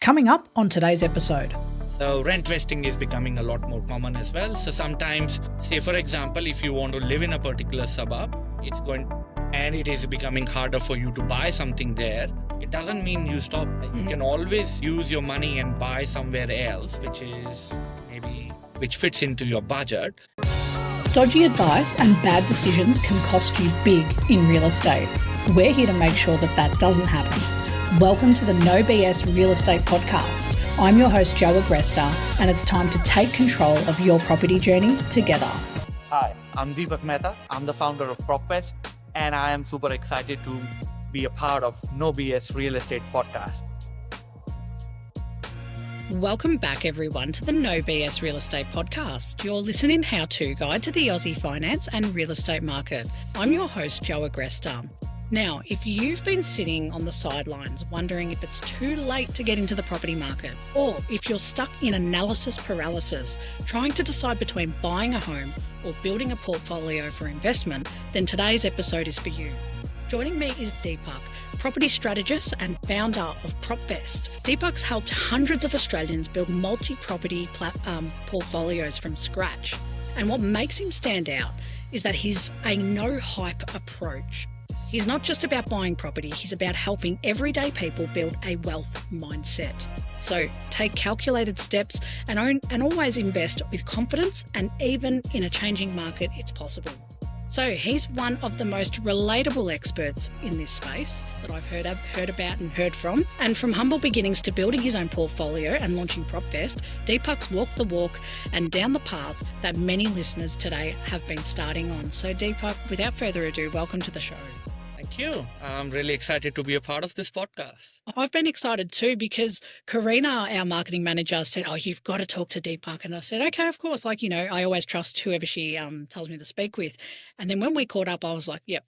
Coming up on today's episode. So rent vesting is becoming a lot more common as well. So sometimes, say for example, if you want to live in a particular suburb, it is becoming harder for you to buy something there. It doesn't mean you stop. You can always use your money and buy somewhere else, which fits into your budget. Dodgy advice and bad decisions can cost you big in real estate. We're here to make sure that doesn't happen. Welcome to the No BS Real Estate Podcast. I'm your host, Jo Agresta, and it's time to take control of your property journey together. Hi, I'm Deepak Mehta. I'm the founder of PropVest, and I am super excited to be a part of No BS Real Estate Podcast. Welcome back, everyone, to the No BS Real Estate Podcast, your listening how-to guide to the Aussie finance and real estate market. I'm your host, Jo Agresta. Now, if you've been sitting on the sidelines wondering if it's too late to get into the property market, or if you're stuck in analysis paralysis, trying to decide between buying a home or building a portfolio for investment, then today's episode is for you. Joining me is Deepak, property strategist and founder of PropVest. Deepak's helped hundreds of Australians build multi-property portfolios from scratch. And what makes him stand out is that he's a no-hype approach. He's not just about buying property, he's about helping everyday people build a wealth mindset. So take calculated steps and always invest with confidence, and even in a changing market, it's possible. So he's one of the most relatable experts in this space that I've heard about and heard from. And from humble beginnings to building his own portfolio and launching PropVest, Deepak's walked the walk and down the path that many listeners today have been starting on. So Deepak, without further ado, welcome to the show. Thank you. I'm really excited to be a part of this podcast. I've been excited too because Karina, our marketing manager, said, "Oh, you've got to talk to Deepak." And I said, "Okay, of course." I always trust whoever she tells me to speak with. And then when we caught up, I was like, "Yep,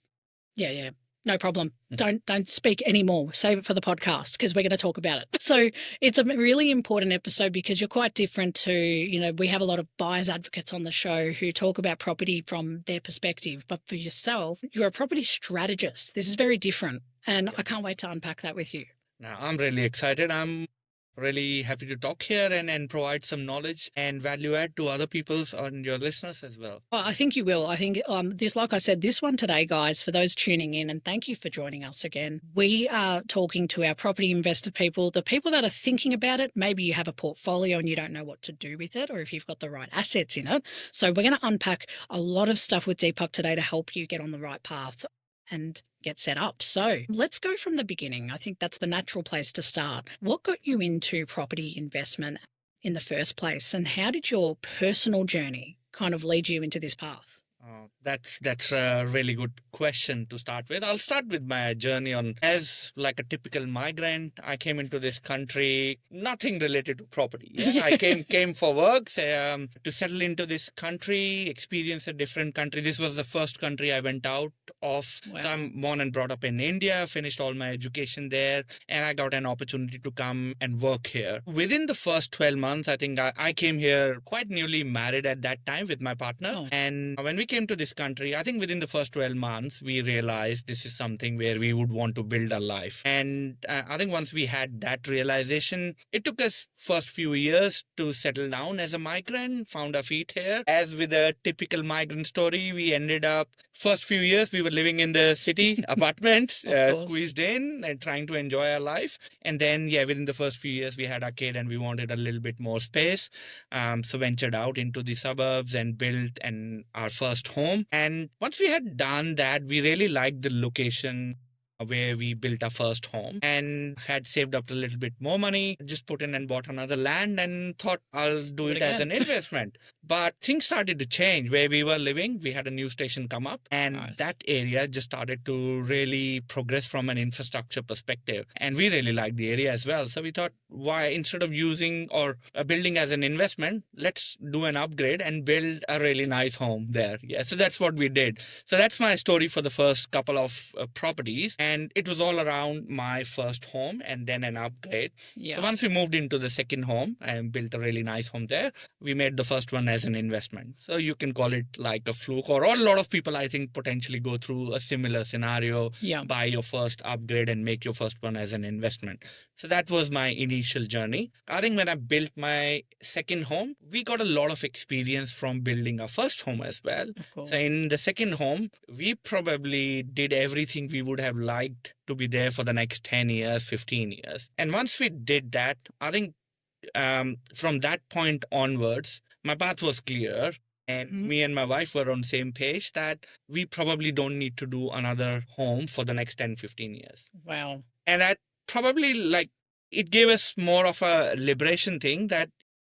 yeah, no problem. Don't speak anymore. Save it for the podcast because we're going to talk about it." So it's a really important episode because you're quite different to, we have a lot of buyers advocates on the show who talk about property from their perspective. But for yourself, you're a property strategist. This is very different. And I can't wait to unpack that with you. Now, I'm really excited. I'm really happy to talk here and provide some knowledge and value add to other people's and your listeners as well. Well, I think you will. I think like I said, this one today, guys, for those tuning in, and thank you for joining us again. We are talking to our property investor people, the people that are thinking about it. Maybe you have a portfolio and you don't know what to do with it, or if you've got the right assets in it. So we're going to unpack a lot of stuff with Deepak today to help you get on the right path and get set up. So let's go from the beginning. I think that's the natural place to start. What got you into property investment in the first place, and how did your personal journey kind of lead you into this path? That's a really good question to start with. I'll start with my journey as like a typical migrant. I came into this country, nothing related to property. Yeah? I came for work, to settle into this country, experience a different country. This was the first country I went out of. Wow. So I'm born and brought up in India, finished all my education there, and I got an opportunity to come and work here. Within the first 12 months, I think I came here quite newly married at that time with my partner. Oh. And when we came to this country, I think within the first 12 months, we realized this is something where we would want to build our life. And I think once we had that realization, it took us first few years to settle down as a migrant, found our feet here. As with a typical migrant story, we ended up, first few years, we were living in the city apartments, squeezed in and trying to enjoy our life. And then, within the first few years, we had our kid and we wanted a little bit more space. So ventured out into the suburbs and built our first home. And once we had done that, we really liked the location where we built our first home and had saved up a little bit more money, just put in and bought another land and thought I'll do it as an investment. But things started to change where we were living. We had a new station come up and that area just started to really progress from an infrastructure perspective. And we really liked the area as well. So we thought, why instead of using or building as an investment, let's do an upgrade and build a really nice home there. Yeah, so that's what we did. So that's my story for the first couple of properties. And it was all around my first home and then an upgrade. Yeah. So once we moved into the second home and built a really nice home there, we made the first one as an investment. So you can call it like a fluke, or a lot of people, I think, potentially go through a similar scenario, buy your first upgrade and make your first one as an investment. So that was my initial journey. I think when I built my second home, we got a lot of experience from building our first home as well. Of course. So in the second home, we probably did everything we would have liked to be there for the next 10 years, 15 years. And once we did that, I think from that point onwards, my path was clear. And me and my wife were on the same page that we probably don't need to do another home for the next 10, 15 years. Wow. And that probably it gave us more of a liberation thing that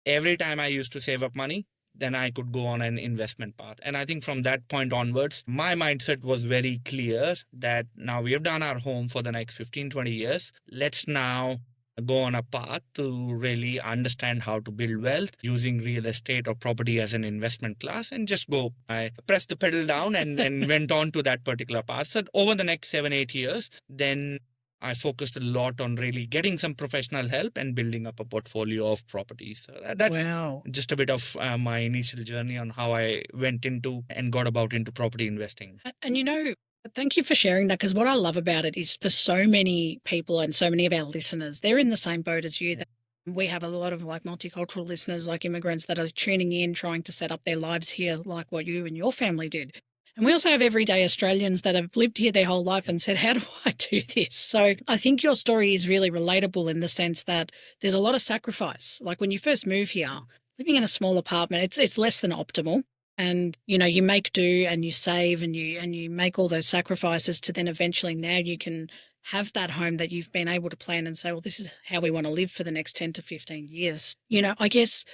every time I used to save up money, then I could go on an investment path. And I think from that point onwards, my mindset was very clear that now we have done our home for the next 15, 20 years. Let's now go on a path to really understand how to build wealth using real estate or property as an investment class and just go. I pressed the pedal down and went on to that particular path. So over the next 7, 8 years, then I focused a lot on really getting some professional help and building up a portfolio of properties. So that's just a bit of my initial journey on how I went into and got about into property investing. And thank you for sharing that, because what I love about it is for so many people and so many of our listeners, they're in the same boat as you. That we have a lot of multicultural listeners, like immigrants that are tuning in, trying to set up their lives here like what you and your family did. And we also have everyday Australians that have lived here their whole life and said, how do I do this? So I think your story is really relatable in the sense that there's a lot of sacrifice. Like when you first move here, living in a small apartment, it's less than optimal. And, you make do and you save and you make all those sacrifices to then eventually now you can have that home that you've been able to plan and say, well, this is how we want to live for the next 10 to 15 years. I guess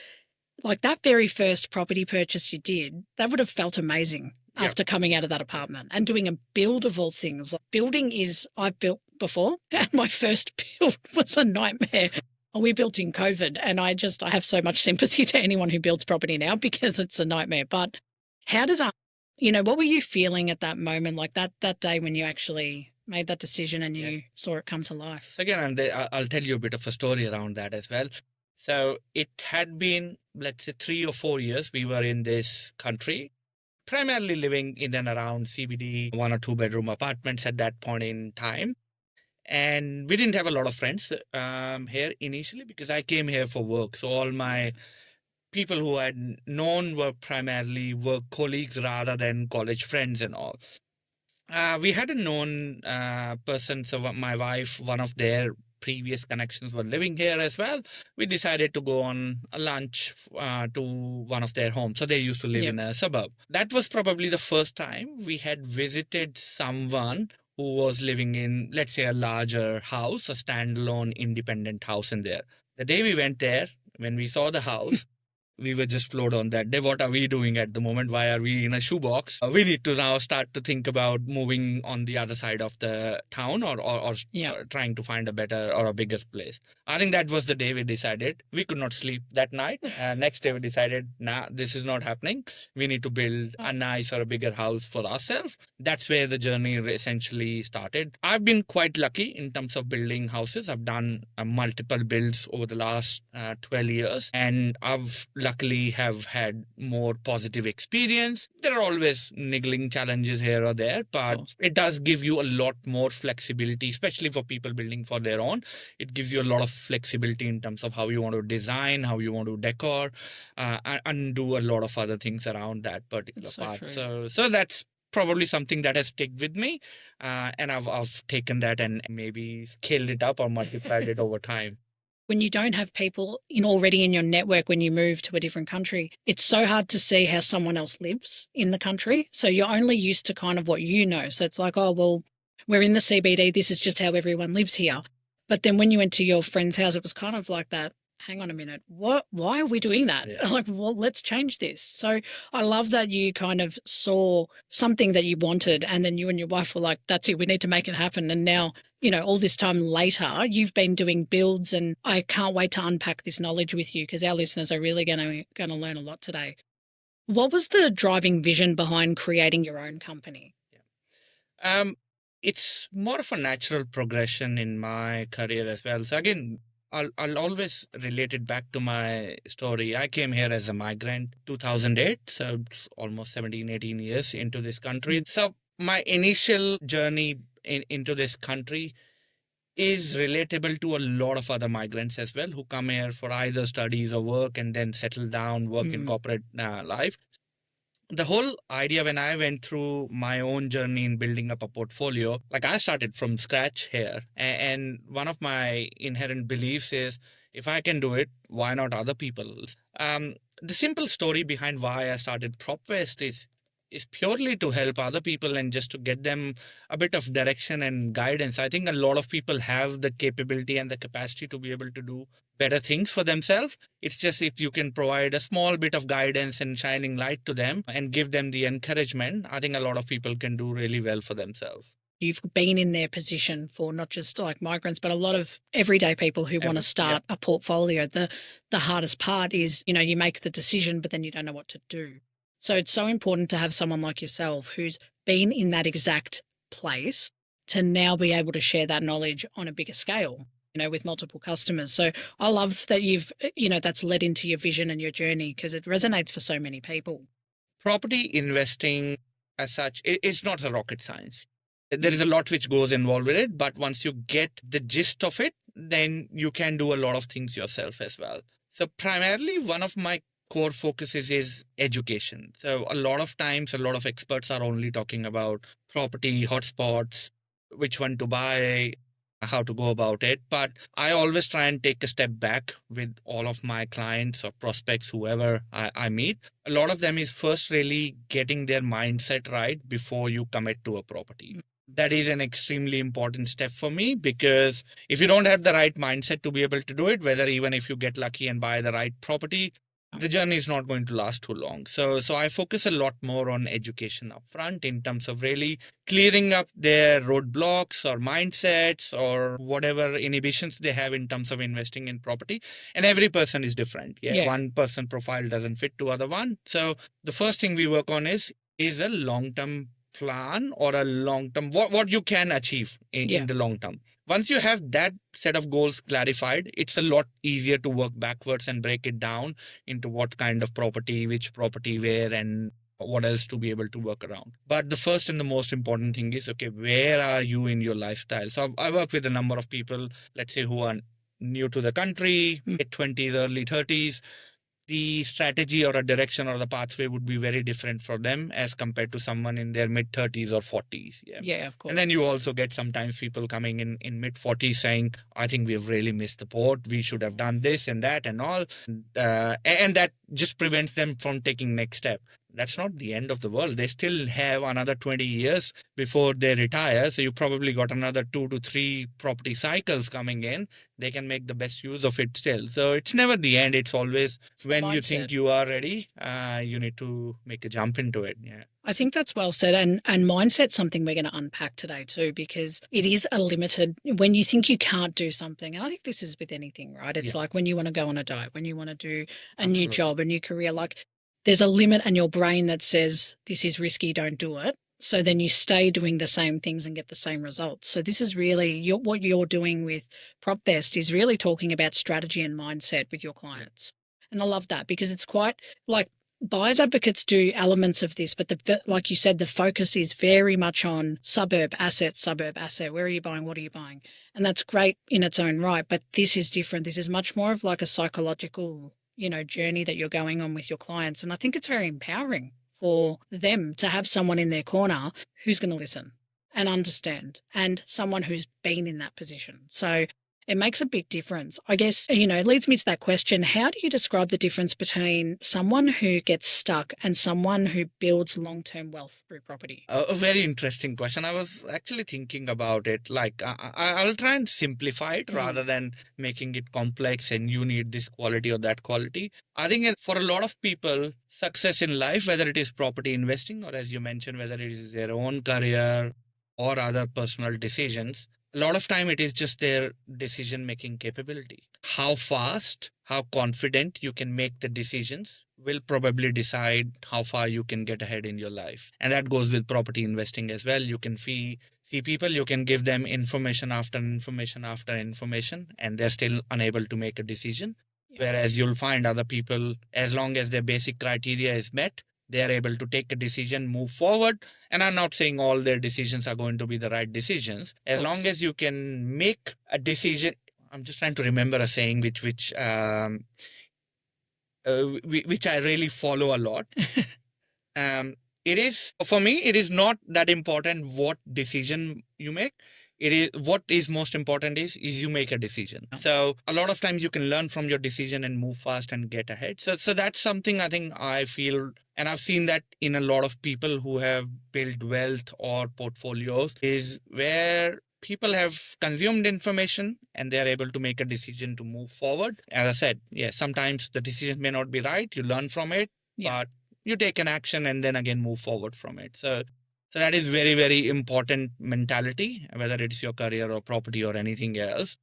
like that very first property purchase you did, that would have felt amazing. Yep. After coming out of that apartment and doing a build of all things. Building I've built before, and my first build was a nightmare. We built in COVID, and I have so much sympathy to anyone who builds property now because it's a nightmare. But how did what were you feeling at that moment, like that day when you actually made that decision and you saw it come to life? So again, I'll tell you a bit of a story around that as well. So it had been, let's say, 3 or 4 years we were in this country, primarily living in and around CBD, 1 or 2 bedroom apartments at that point in time. And we didn't have a lot of friends here initially because I came here for work. So all my people who I had known were primarily work colleagues rather than college friends and all. We had a known person, so my wife, one of their previous connections were living here as well. We decided to go on a lunch to one of their homes. So they used to live in a suburb. That was probably the first time we had visited someone who was living in, let's say, a larger house, a standalone independent house in there. The day we went there, when we saw the house, we were just floored on that day. What are we doing at the moment? Why are we in a shoebox? We need to now start to think about moving on the other side of the town or trying to find a better or a bigger place. I think that was the day we decided. We could not sleep that night. Next day we decided, this is not happening. We need to build a nice or a bigger house for ourselves. That's where the journey essentially started. I've been quite lucky in terms of building houses. I've done multiple builds over the last 12 years. And I've luckily have had more positive experience. There are always niggling challenges here or there, but it does give you a lot more flexibility, especially for people building for their own. It gives you a lot of flexibility in terms of how you want to design, how you want to decor, and do a lot of other things around that particular part. So that's probably something that has stuck with me, and I've taken that and maybe scaled it up or multiplied it over time. When you don't have people already in your network when you move to a different country, it's so hard to see how someone else lives in the country. So you're only used to kind of what you know. So it's like, oh, well, we're in the CBD. This is just how everyone lives here. But then when you went to your friend's house, it was kind of like that. Hang on a minute. Why are we doing that? Yeah. Like, well, let's change this. So I love that you kind of saw something that you wanted and then you and your wife were like, that's it, we need to make it happen. And now, all this time later, you've been doing builds, and I can't wait to unpack this knowledge with you because our listeners are really going to learn a lot today. What was the driving vision behind creating your own company? It's more of a natural progression in my career as well. So again, I'll always relate it back to my story. I came here as a migrant 2008, so almost 17, 18 years into this country. So my initial journey into this country, is relatable to a lot of other migrants as well who come here for either studies or work and then settle down, work in corporate life. The whole idea when I went through my own journey in building up a portfolio, like I started from scratch here. And one of my inherent beliefs is if I can do it, why not other people? The simple story behind why I started PropVest is purely to help other people and just to get them a bit of direction and guidance. I think a lot of people have the capability and the capacity to be able to do better things for themselves. It's just if you can provide a small bit of guidance and shining light to them and give them the encouragement, I think a lot of people can do really well for themselves. You've been in their position for not just like migrants, but a lot of everyday people who want to start a portfolio. The hardest part is, you make the decision, but then you don't know what to do. So it's so important to have someone like yourself who's been in that exact place to now be able to share that knowledge on a bigger scale, with multiple customers. So I love that you've, that's led into your vision and your journey because it resonates for so many people. Property investing as such, it's not a rocket science. There is a lot which goes involved with it, but once you get the gist of it, then you can do a lot of things yourself as well. So primarily one of my core focuses is education. So a lot of times, a lot of experts are only talking about property, hotspots, which one to buy, how to go about it. But I always try and take a step back with all of my clients or prospects, whoever I meet. A lot of them is first really getting their mindset right before you commit to a property. That is an extremely important step for me because if you don't have the right mindset to be able to do it, whether even if you get lucky and buy the right property, the journey is not going to last too long. So I focus a lot more on education upfront in terms of really clearing up their roadblocks or mindsets or whatever inhibitions they have in terms of investing in property. And every person is different. One person profile doesn't fit to other one. So the first thing we work on is a long-term plan or a long-term, what you can achieve in the long term. Once you have that set of goals clarified, it's a lot easier to work backwards and break it down into what kind of property, which property, where, and what else to be able to work around. But the first and the most important thing is, okay, where are you in your lifestyle? So I work with a number of people, let's say, who are new to the country, mid-20s, early 30s. The strategy or a direction or the pathway would be very different for them as compared to someone in their mid-30s or 40s. Yeah, of course. And then you also get sometimes people coming in mid-40s saying, I think we've really missed the boat. We should have done this and that and all. And that just prevents them from taking next step. That's not the end of the world. They still have another 20 years before they retire. So you probably got another 2 to 3 property cycles coming in. They can make the best use of it still. So it's never the end. It's always when you think you are ready, you need to make a jump into it. Yeah. I think that's well said. And mindset's something we're going to unpack today too, because it is a limited, when you think you can't do something, and I think this is with anything, right? It's like when you want to go on a diet, when you want to do a new job, a new career, like there's a limit in your brain that says this is risky, don't do it. So then you stay doing the same things and get the same results. So this is really what you're doing with PropVest is really talking about strategy and mindset with your clients. And I love that because it's quite like buyers advocates do elements of this, but like you said, the focus is very much on suburb asset. Where are you buying? What are you buying? And that's great in its own right. But this is different. This is much more of like a psychological, journey that you're going on with your clients. And I think it's very empowering for them to have someone in their corner who's going to listen and understand and someone who's been in that position. So it makes a big difference. I guess, it leads me to that question. How do you describe the difference between someone who gets stuck and someone who builds long-term wealth through property? A very interesting question. I was actually thinking about it. Like, I'll try and simplify it rather than making it complex and you need this quality or that quality. I think for a lot of people, success in life, whether it is property investing or as you mentioned, whether it is their own career or other personal decisions, a lot of time it is just their decision-making capability. How fast, how confident you can make the decisions will probably decide how far you can get ahead in your life. And that goes with property investing as well. You can see people, you can give them information after information after information, and they're still unable to make a decision. Whereas you'll find other people, as long as their basic criteria is met, They are able to take a decision, move forward. And I'm not saying all their decisions are going to be the right decisions. As long as you can make a decision. I'm just trying to remember a saying which I really follow a lot. It is, for me, it is not that important what decision you make. It is what is most important is you make a decision. So a lot of times you can learn from your decision and move fast and get ahead. So that's something I think I feel, and I've seen that in a lot of people who have built wealth or portfolios, is where people have consumed information and they are able to make a decision to move forward. As I said, yes, sometimes the decision may not be right. You learn from it, but you take an action and then again move forward from it. So that is very, very important mentality, whether it's your career or property or anything else.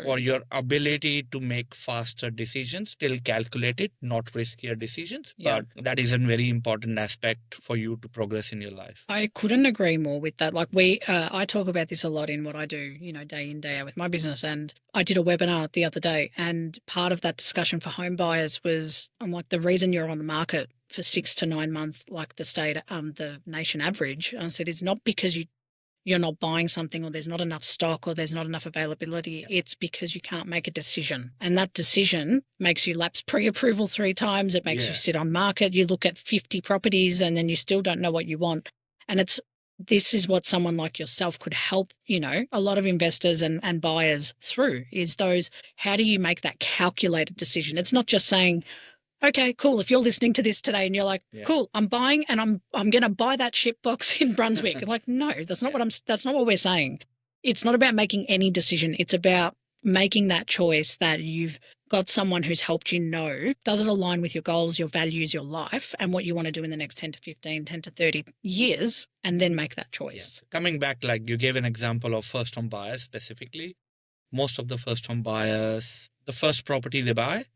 Or your ability to make faster decisions, still calculated, not riskier decisions. But that is a very important aspect for you to progress in your life. I couldn't agree more with that. Like I talk about this a lot in what I do, day in, day out with my business. And I did a webinar the other day, and part of that discussion for home buyers was, I'm like, the reason you're on the market for 6 to 9 months, like the nation average, I said, is not because you're not buying something or there's not enough stock or there's not enough availability. It's because you can't make a decision. And that decision makes you lapse pre-approval 3 times. It makes you sit on market. You look at 50 properties and then you still don't know what you want. And this is what someone like yourself could help, a lot of investors and buyers through, is those, how do you make that calculated decision? It's not just saying, okay, cool. If you're listening to this today and you're like, cool, I'm buying and I'm going to buy that shitbox in Brunswick. Like, no, that's not that's not what we're saying. It's not about making any decision. It's about making that choice that you've got someone who's helped you know, does it align with your goals, your values, your life, and what you want to do in the next 10 to 15, 10 to 30 years, and then make that choice. Coming back, like you gave an example of first home buyers specifically. Most of the first home buyers, the first property they buy,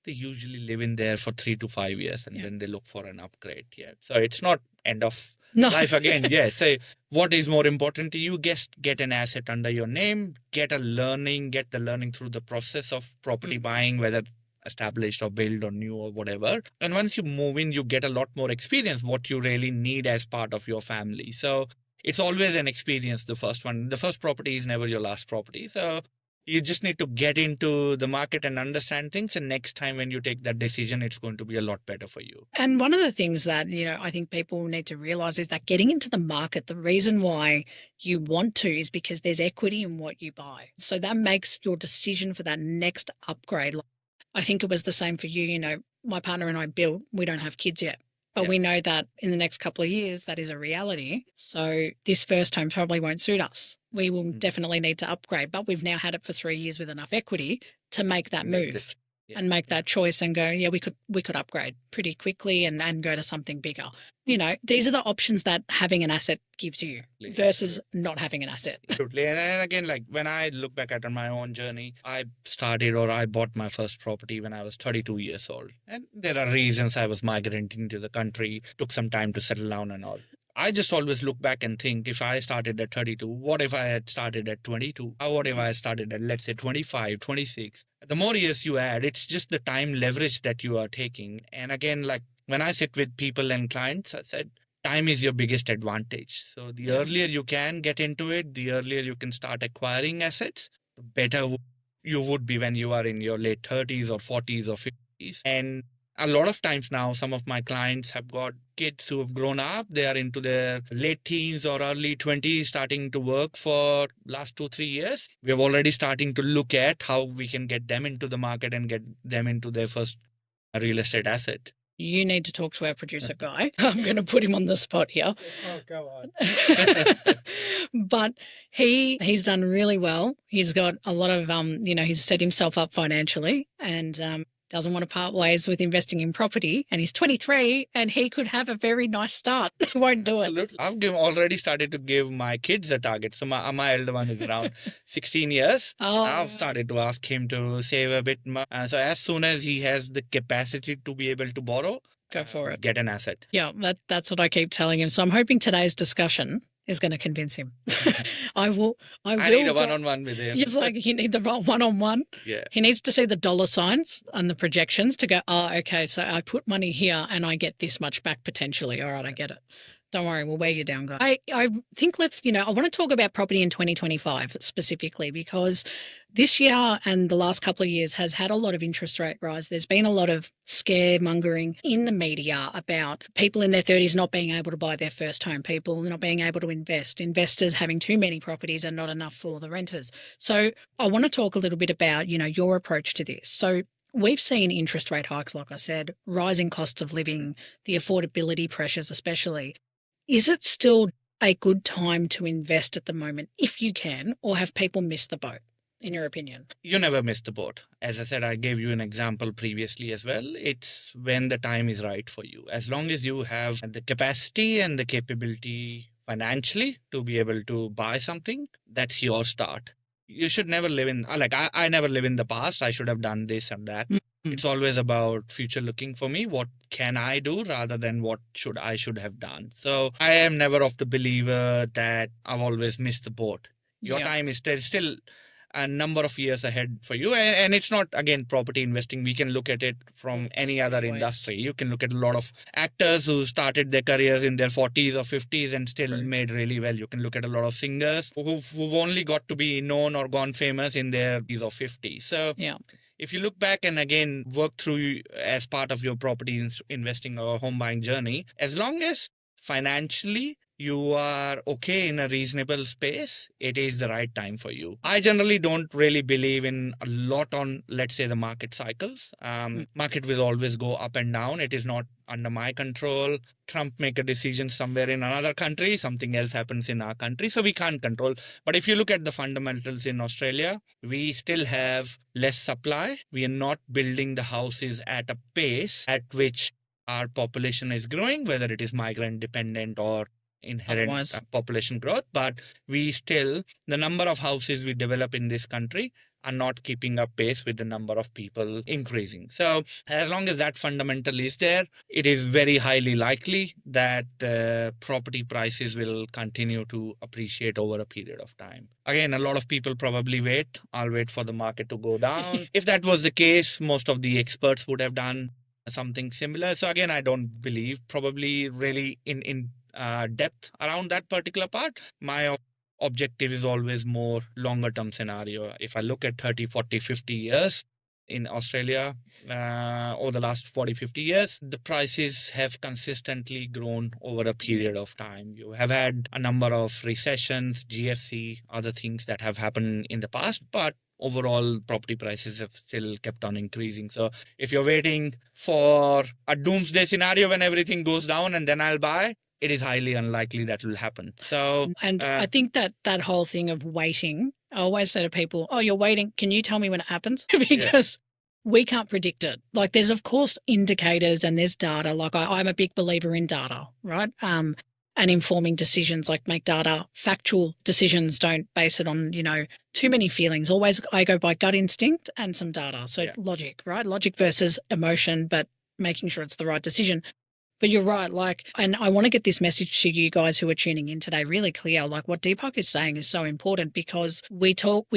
they usually live in there for 3 to 5 years and then they look for an upgrade. So it's not end of life again. So what is more important to you? Get an asset under your name, get the learning through the process of property buying, whether established or built or new or whatever. And once you move in, you get a lot more experience, what you really need as part of your family. So it's always an experience, the first one. The first property is never your last property. So you just need to get into the market and understand things. And next time when you take that decision, it's going to be a lot better for you. And one of the things that, I think people need to realize is that getting into the market, the reason why you want to is because there's equity in what you buy. So that makes your decision for that next upgrade. I think it was the same for you. My partner and I built, we don't have kids yet. But we know that in the next couple of years, that is a reality. So this first home probably won't suit us. We will definitely need to upgrade, but we've now had it for 3 years with enough equity to make that move and make that choice and go, we could upgrade pretty quickly and go to something bigger. These are the options that having an asset gives you versus not having an asset. Absolutely. And again, like when I look back at my own journey, I bought my first property when I was 32 years old. And there are reasons I was migrating to the country, took some time to settle down and all. I just always look back and think, if I started at 32, what if I had started at 22? Or what if I started at, let's say, 25, 26? The more years you add, it's just the time leverage that you are taking. And again, like when I sit with people and clients, I said, time is your biggest advantage. So the earlier you can get into it, the earlier you can start acquiring assets, the better you would be when you are in your late 30s or 40s or 50s. And a lot of times now, some of my clients have got kids who have grown up. They are into their late teens or early 20s, starting to work for last 2-3 years. We are already starting to look at how we can get them into the market and get them into their first real estate asset. You need to talk to our producer guy. I'm going to put him on the spot here. Oh, go on. But he's done really well. He's got a lot of, he's set himself up financially and doesn't want to part ways with investing in property. And he's 23 and he could have a very nice start. He won't do it. I've already started to give my kids a target. So my elder one is around 16 years. I've started to ask him to save a bit more. So as soon as he has the capacity to be able to borrow, go for it. Get an asset. Yeah, that's what I keep telling him. So I'm hoping today's discussion is going to convince him. I will. I need a one-on-one with him. It's like he needs the one-on-one. Yeah. He needs to see the dollar signs and the projections to go, oh, okay, so I put money here and I get this much back potentially. All right, I get it. Don't worry, we'll wear you down, guys. I think I want to talk about property in 2025 specifically because this year and the last couple of years has had a lot of interest rate rise. There's been a lot of scaremongering in the media about people in their 30s not being able to buy their first home, people not being able to invest, investors having too many properties and not enough for the renters. So I want to talk a little bit about, your approach to this. So we've seen interest rate hikes, like I said, rising costs of living, the affordability pressures especially. Is it still a good time to invest at the moment if you can, or have people missed the boat, in your opinion? You never miss the boat. As I said, I gave you an example previously as well. It's when the time is right for you. As long as you have the capacity and the capability financially to be able to buy something, that's your start. You should never live in, I never live in the past. I should have done this and that. It's always about future looking for me. What can I do rather than what I should have done? So I am never of the believer that I've always missed the boat. Your time is still a number of years ahead for you. And it's not, again, property investing. We can look at it from any other industry. You can look at a lot of actors who started their careers in their 40s or 50s and still made really well. You can look at a lot of singers who've only got to be known or gone famous in their 40s or 50s. So if you look back and again work through as part of your property investing or home buying journey, as long as financially you are okay in a reasonable space, it is the right time for you. I generally don't really believe in a lot on, let's say, the market cycles. Market will always go up and down. It is not under my control. Trump make a decision somewhere in another country, something else happens in our country, so we can't control. But if you look at the fundamentals in Australia, we still have less supply. We are not building the houses at a pace at which our population is growing, whether it is migrant dependent or inherent population growth. But the number of houses we develop in this country are not keeping up pace with the number of people increasing. So as long as that fundamental is there, it is very highly likely that property prices will continue to appreciate over a period of time. Again, a lot of people probably wait. I'll wait for the market to go down. If that was the case, most of the experts would have done something similar. So again, I don't believe probably really in depth around that particular part. My objective is always more longer term scenario. If I look at 30, 40, 50 years in Australia, over the last 40, 50 years, the prices have consistently grown over a period of time. You have had a number of recessions, GFC, other things that have happened in the past, but overall property prices have still kept on increasing. So if you're waiting for a doomsday scenario when everything goes down and then I'll buy, it is highly unlikely that will happen. So, and I think that whole thing of waiting, I always say to people, oh, you're waiting. Can you tell me when it happens? Because we can't predict it. Like there's, of course, indicators and there's data. Like I'm a big believer in data, right? And informing decisions, like make data factual decisions. Don't base it on, too many feelings. Always I go by gut instinct and some data. So logic, right? Logic versus emotion, but making sure it's the right decision. But you're right, and I want to get this message to you guys who are tuning in today really clear. Like what Deepak is saying is so important because we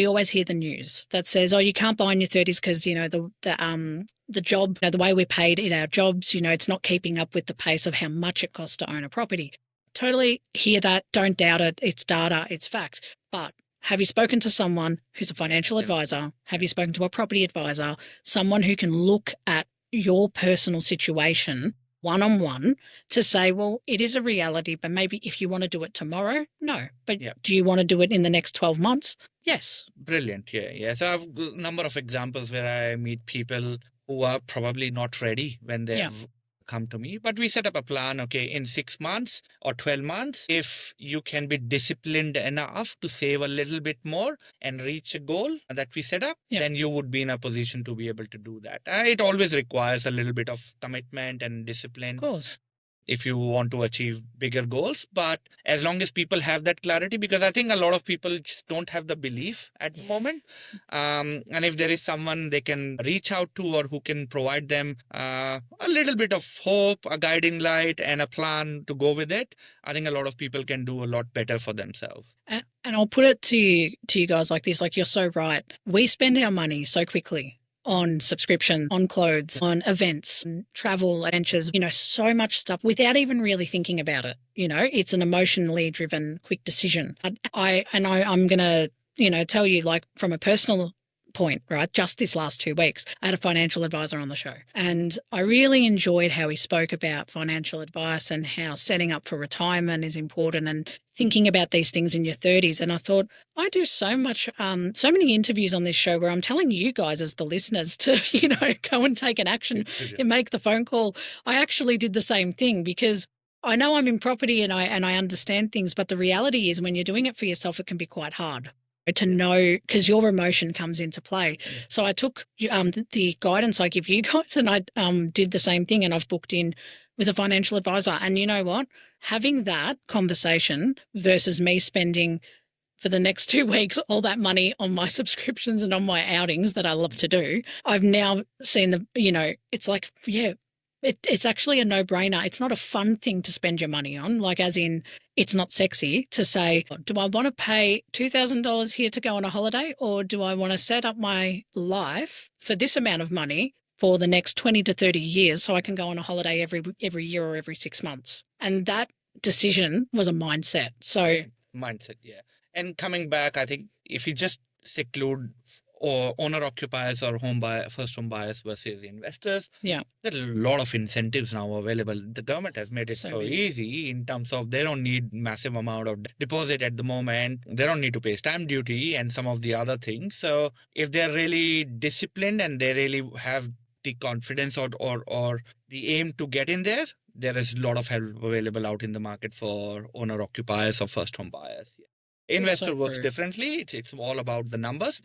always hear the news that says, oh, you can't buy in your 30s because, the job, the way we're paid in our jobs, it's not keeping up with the pace of how much it costs to own a property. Totally hear that. Don't doubt it. It's data. It's fact. But have you spoken to someone who's a financial advisor? Have you spoken to a property advisor? Someone who can look at your personal situation one-on-one to say, well, it is a reality, but maybe if you want to do it tomorrow, no. But do you want to do it in the next 12 months? Yes. Brilliant. Yeah. So I have a number of examples where I meet people who are probably not ready when they've come to me. But we set up a plan, okay, in 6 months or 12 months, if you can be disciplined enough to save a little bit more and reach a goal that we set up, then you would be in a position to be able to do that. It always requires a little bit of commitment and discipline. Of course. if you want to achieve bigger goals. But as long as people have that clarity, because I think a lot of people just don't have the belief at the moment. And if there is someone they can reach out to or who can provide them a little bit of hope, a guiding light, and a plan to go with it, I think a lot of people can do a lot better for themselves. And I'll put it to you guys like this, like you're so right. We spend our money so quickly on subscription, on clothes, on events, on travel, adventures, so much stuff without even really thinking about it. It's an emotionally driven, quick decision. I'm going to, tell you like from a personal point, right? Just this last 2 weeks, I had a financial advisor on the show and I really enjoyed how he spoke about financial advice and how setting up for retirement is important and thinking about these things in your 30s. And I thought, I do so many interviews on this show where I'm telling you guys as the listeners to, go and take an action and make the phone call. I actually did the same thing because I know I'm in property and I understand things, but the reality is when you're doing it for yourself, it can be quite hard to know because your emotion comes into play. So I took the guidance I give you guys and I did the same thing and I've booked in with a financial advisor. And you know what? Having that conversation versus me spending for the next 2 weeks all that money on my subscriptions and on my outings that I love to do, I've now seen it's like, it's actually a no-brainer. It's not a fun thing to spend your money on, like as in it's not sexy to say, do I want to pay $2,000 here to go on a holiday or do I want to set up my life for this amount of money for the next 20 to 30 years so I can go on a holiday every year or every 6 months? And that decision was a mindset. So mindset, yeah. And coming back, I think if you just seclude or owner occupiers or first home buyers versus investors, yeah, there are a lot of incentives now available. The government has made it so easy. easy in terms of they don't need massive amount of deposit at the moment. They don't need to pay stamp duty and some of the other things. So if they're really disciplined and they really have the confidence or the aim to get in there, there is a lot of help available out in the market for owner occupiers or first home buyers. Yeah. Investor works differently. It's all about the numbers.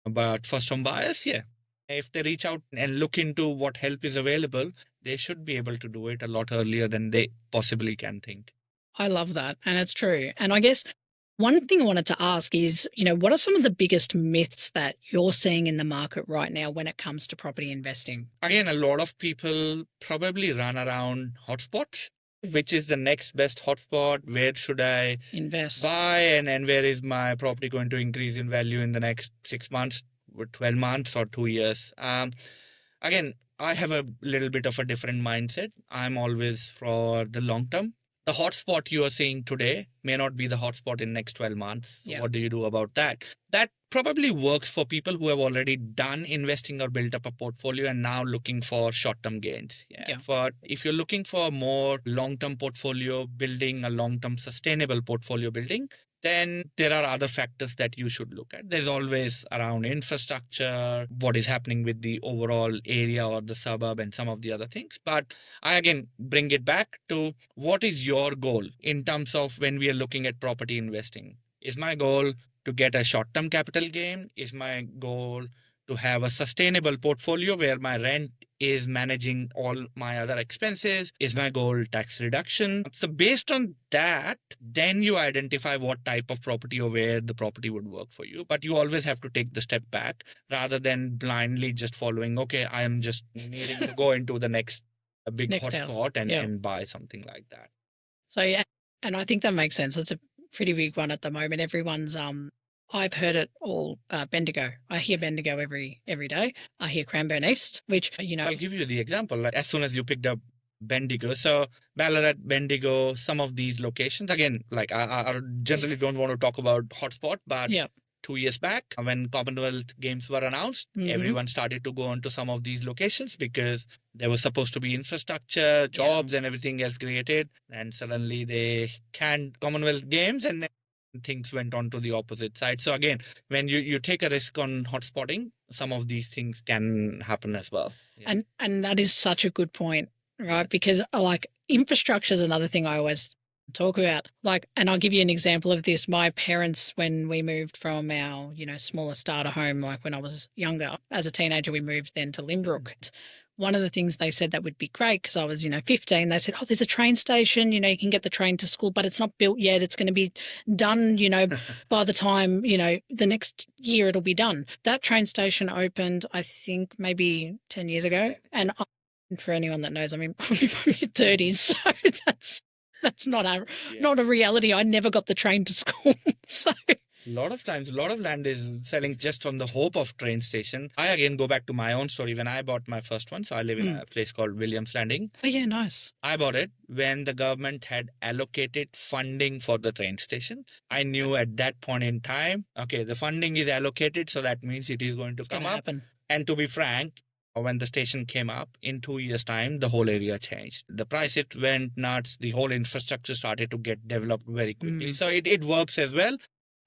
But first home buyers, if they reach out and look into what help is available, they should be able to do it a lot earlier than they possibly can think. I love that. And it's true. And I guess one thing I wanted to ask is, what are some of the biggest myths that you're seeing in the market right now when it comes to property investing? Again, a lot of people probably run around hotspots. Which is the next best hotspot? Where should I invest, buy? And where is my property going to increase in value in the next 6 months, 12 months, or 2 years? Again, I have a little bit of a different mindset. I'm always for the long term. The hotspot you are seeing today may not be the hotspot in next 12 months. Yeah. What do you do about that? That probably works for people who have already done investing or built up a portfolio and now looking for short-term gains. Yeah. But if you're looking for more long-term portfolio building, a long-term sustainable portfolio building, then there are other factors that you should look at. There's always around infrastructure, what is happening with the overall area or the suburb and some of the other things. But I again bring it back to what is your goal in terms of when we are looking at property investing? Is my goal to get a short-term capital gain? Is my goal to have a sustainable portfolio where my rent is managing all my other expenses? Is my goal tax reduction? So based on that, then you identify what type of property or where the property would work for you. But you always have to take the step back rather than blindly just following, okay, I am just needing to go into the next big hotspot and buy something like that. So, yeah, and I think that makes sense. It's a pretty big one at the moment. Everyone's I've heard it all, Bendigo. I hear Bendigo every day. I hear Cranbourne East, which, I'll give you the example. Like, as soon as you picked up Bendigo, so Ballarat, Bendigo, some of these locations, again, like I generally don't want to talk about hotspot, but 2 years back when Commonwealth Games were announced, everyone started to go onto some of these locations because there was supposed to be infrastructure, jobs and everything else created. And suddenly they canned Commonwealth Games and things went on to the opposite side. So again, when you take a risk on hotspotting, some of these things can happen as well. Yeah. And that is such a good point, right? Because like infrastructure is another thing I always talk about. Like, and I'll give you an example of this. My parents, when we moved from our, smaller starter home, like when I was younger, as a teenager, we moved then to Limbrook. one of the things they said that would be great, because I was, 15, they said, oh, there's a train station, you can get the train to school, but it's not built yet. It's going to be done, by the time, the next year it'll be done. That train station opened, I think, maybe 10 years ago. And for anyone that knows, I'm in my mid-30s, so that's not a reality. I never got the train to school. So a lot of times, a lot of land is selling just on the hope of train station. I again go back to my own story when I bought my first one. So I live in a place called Williams Landing. Oh yeah, nice. I bought it when the government had allocated funding for the train station. I knew at that point in time, okay, the funding is allocated, so that means it is going to come up. Happen. And to be frank, when the station came up, in 2 years' time, the whole area changed. The price, it went nuts. The whole infrastructure started to get developed very quickly. So it works as well.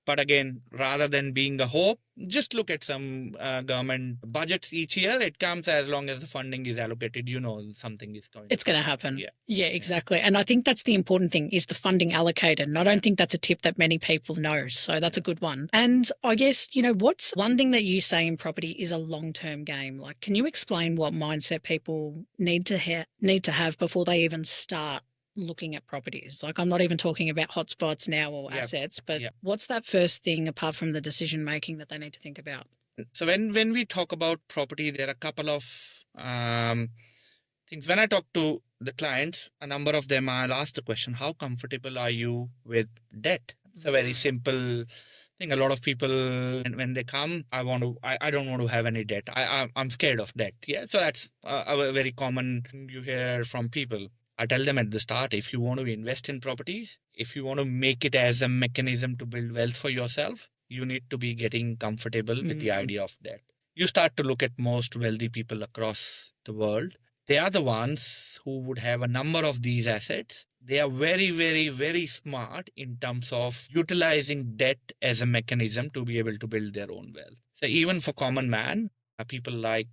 But again, rather than being a hope, just look at some government budgets each year. It comes as long as the funding is allocated, something is going to happen. It's going to happen. Yeah, exactly. And I think that's the important thing, is the funding allocated. And I don't think that's a tip that many people know. So that's a good one. And I guess, what's one thing that you say in property is a long-term game? Like, can you explain what mindset people need to have before they even start looking at properties? Like, I'm not even talking about hotspots now or assets, but what's that first thing apart from the decision making that they need to think about? So when we talk about property, there are a couple of things. When I talk to the clients, a number of them, I'll ask the question, how comfortable are you with debt? It's a very simple thing. A lot of people, when they come, I don't want to have any debt. I'm scared of debt. Yeah. So that's a very common thing you hear from people. I tell them at the start, if you want to invest in properties, if you want to make it as a mechanism to build wealth for yourself, you need to be getting comfortable with the idea of debt. You start to look at most wealthy people across the world. They are the ones who would have a number of these assets. They are very, very, very smart in terms of utilizing debt as a mechanism to be able to build their own wealth. So even for common man, people like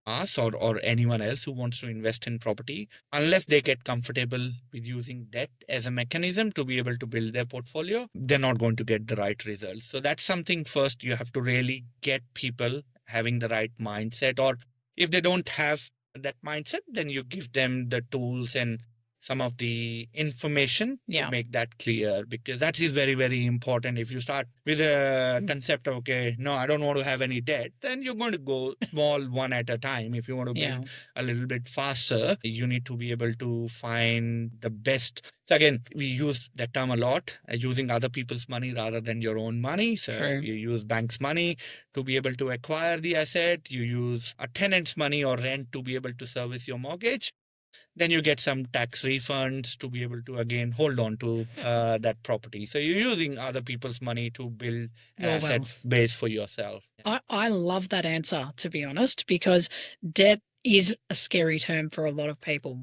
us or anyone else who wants to invest in property, unless they get comfortable with using debt as a mechanism to be able to build their portfolio, they're not going to get the right results. So that's something first you have to really get people having the right mindset. Or if they don't have that mindset, then you give them the tools and some of the information to make that clear, because that is very, very important. If you start with a concept of, okay, no, I don't want to have any debt, then you're going to go small one at a time. If you want to build a little bit faster, you need to be able to find the best. So again, we use that term a lot, using other people's money rather than your own money. So you use bank's money to be able to acquire the asset. You use a tenant's money or rent to be able to service your mortgage. Then you get some tax refunds to be able to, again, hold on to that property. So you're using other people's money to build an asset base for yourself. I love that answer, to be honest, because debt is a scary term for a lot of people.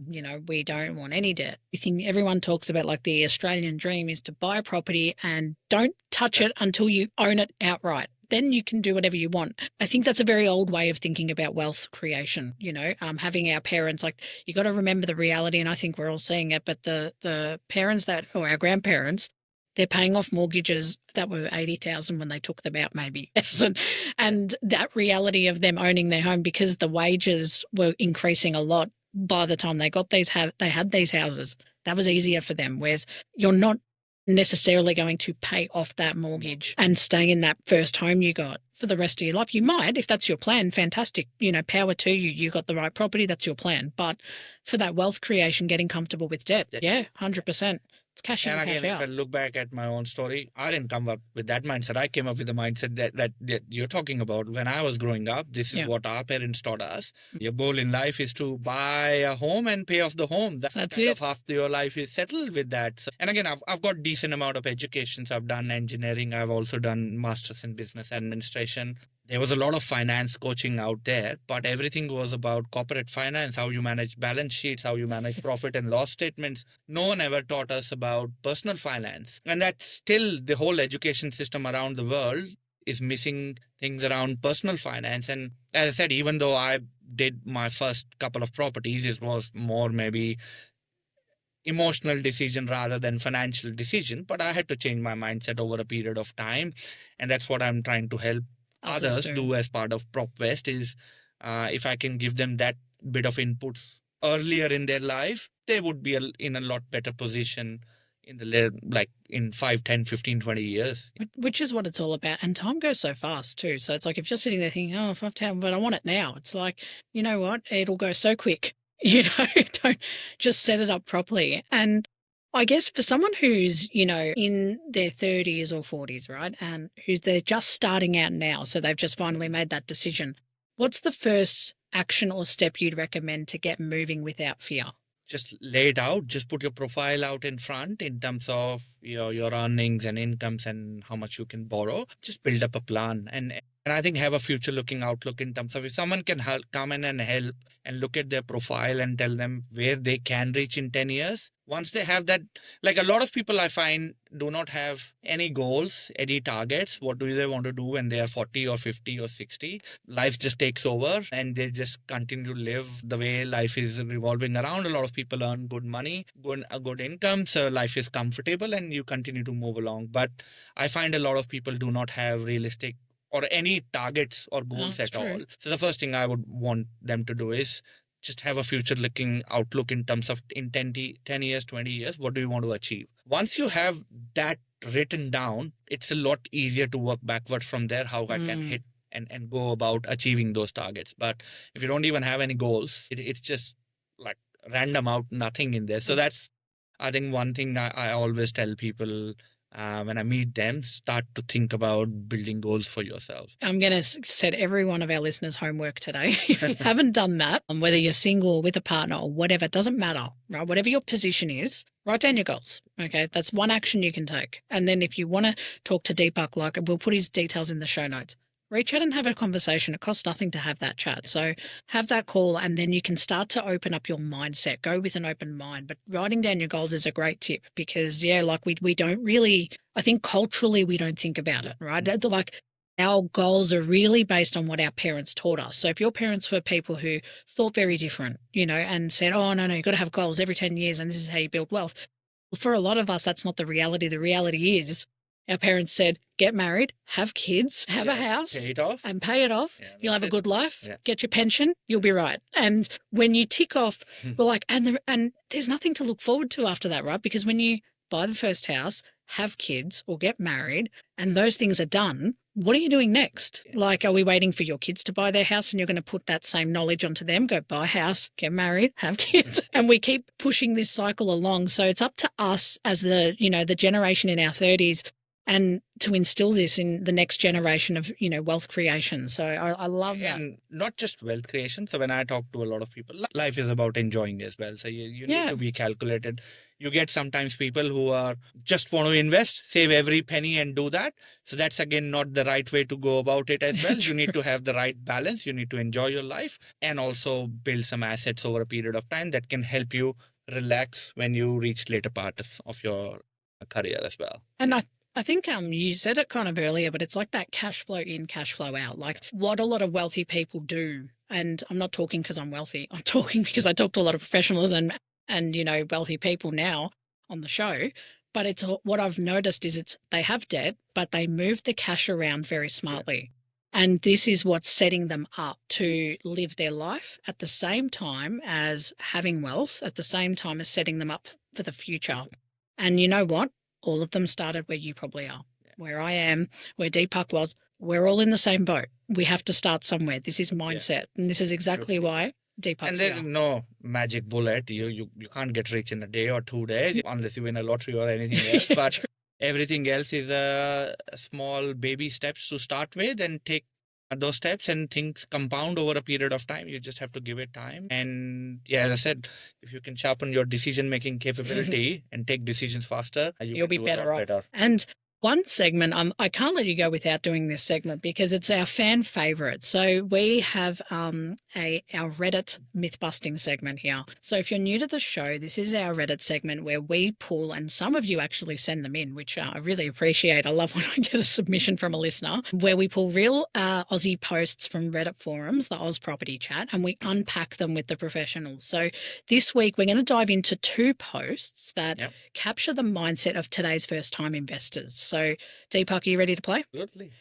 We don't want any debt. I think everyone talks about, like, the Australian dream is to buy a property and don't touch it until you own it outright. Then you can do whatever you want. I think that's a very old way of thinking about wealth creation. Having our parents, like, you got to remember the reality, and I think we're all seeing it, but the parents or our grandparents, they're paying off mortgages that were 80,000 when they took them out, maybe. And that reality of them owning their home, because the wages were increasing a lot by the time they got they had these houses, that was easier for them. Whereas you're not necessarily going to pay off that mortgage and stay in that first home you got for the rest of your life. You might, if that's your plan, fantastic. Power to you. You got the right property, that's your plan. But for that wealth creation, getting comfortable with debt, 100%. It's cash in, and cash again, out. if I look back at my own story, I didn't come up with that mindset. I came up with the mindset that you're talking about. When I was growing up, this is what our parents taught us. Your goal in life is to buy a home and pay off the home. That's kind it. of half your life is settled with that. So, and again, I've got decent amount of education. So I've done engineering. I've also done masters in business administration. There was a lot of finance coaching out there, but everything was about corporate finance, how you manage balance sheets, how you manage profit and loss statements. No one ever taught us about personal finance. And that's still the whole education system around the world is missing things around personal finance. And as I said, even though I did my first couple of properties, it was more maybe emotional decision rather than financial decision, but I had to change my mindset over a period of time. And that's what I'm trying to help others do as part of PropVest is if I can give them that bit of inputs earlier in their life, they would be in a lot better position in like in 5, 10, 15, 20 years. Which is what it's all about. And time goes so fast too. So it's like if you're sitting there thinking, oh, 5, 10, but I want it now. It's like, you know what? It'll go so quick. Don't just set it up properly. And I guess for someone who's, in their 30s or 40s, right? And they're just starting out now. So they've just finally made that decision. What's the first action or step you'd recommend to get moving without fear? Just lay it out, just put your profile out in front in terms of your earnings and incomes and how much you can borrow. Just build up a plan and I think have a future looking outlook in terms of if someone can come in and help and look at their profile and tell them where they can reach in 10 years. Once they have that, like a lot of people I find do not have any goals, any targets. What do they want to do when they are 40 or 50 or 60? Life just takes over and they just continue to live the way life is revolving around. A lot of people earn good money, a good income, so life is comfortable and you continue to move along. But I find a lot of people do not have realistic or any targets or goals at all. So the first thing I would want them to do is just have a future looking outlook in terms of in 10 years, 20 years, what do you want to achieve? Once you have that written down, it's a lot easier to work backwards from there, how I can hit and go about achieving those targets. But if you don't even have any goals, it's just like random out, nothing in there. So that's, I think, one thing I always tell people when I meet them, start to think about building goals for yourself. I'm going to set every one of our listeners homework today. If you haven't done that, whether you're single, with a partner or whatever, it doesn't matter, right? Whatever your position is, write down your goals. Okay. That's one action you can take. And then if you want to talk to Deepak, like we'll put his details in the show notes. Reach out and have a conversation. It costs nothing to have that chat. So have that call and then you can start to open up your mindset. Go with an open mind. But writing down your goals is a great tip because, like we don't really, I think culturally we don't think about it, right? Like our goals are really based on what our parents taught us. So if your parents were people who thought very different, and said, oh, no, you've got to have goals every 10 years and this is how you build wealth. Well, for a lot of us, that's not the reality. The reality is our parents said, get married, have kids, have a house, pay it off. and pay it off. Yeah, you'll have a good life, Yeah. Get your pension, you'll be right. And when you tick off, we're like, and there's nothing to look forward to after that, right? Because when you buy the first house, have kids or get married, and those things are done, what are you doing next? Yeah. Like, are we waiting for your kids to buy their house and you're going to put that same knowledge onto them, go buy a house, get married, have kids, and we keep pushing this cycle along. So it's up to us as the generation in our 30s and to instill this in the next generation of, wealth creation. So I love that. And not just wealth creation. So when I talk to a lot of people, life is about enjoying as well. So you need to be calculated. You get sometimes people who are just want to invest, save every penny and do that. So that's again not the right way to go about it as well. You need to have the right balance. You need to enjoy your life and also build some assets over a period of time that can help you relax when you reach later part of your career as well. And I think you said it kind of earlier, but it's like that cash flow in, cash flow out. Like what a lot of wealthy people do. And I'm not talking because I'm wealthy. I'm talking because I talk to a lot of professionals and wealthy people now on the show. But it's what I've noticed is they have debt, but they move the cash around very smartly. Yeah. And this is what's setting them up to live their life at the same time as having wealth, at the same time as setting them up for the future. And you know what? All of them started where you probably are, where I am, where Deepak was. We're all in the same boat. We have to start somewhere. This is mindset. And this is exactly why Deepak's And there's no magic bullet. You can't get rich in a day or 2 days unless you win a lottery or anything else. But everything else is small baby steps to start with and take those steps and things compound over a period of time. You just have to give it time. And as I said, if you can sharpen your decision-making capability and take decisions faster, you'll be better off. And one segment, I can't let you go without doing this segment because it's our fan favorite. So we have our Reddit myth-busting segment here. So if you're new to the show, this is our Reddit segment where we pull, and some of you actually send them in, which I really appreciate. I love when I get a submission from a listener, where we pull real Aussie posts from Reddit forums, the Oz Property Chat, and we unpack them with the professionals. So this week we're going to dive into 2 posts that capture the mindset of today's first-time investors. So, Deepak, are you ready to play? Absolutely.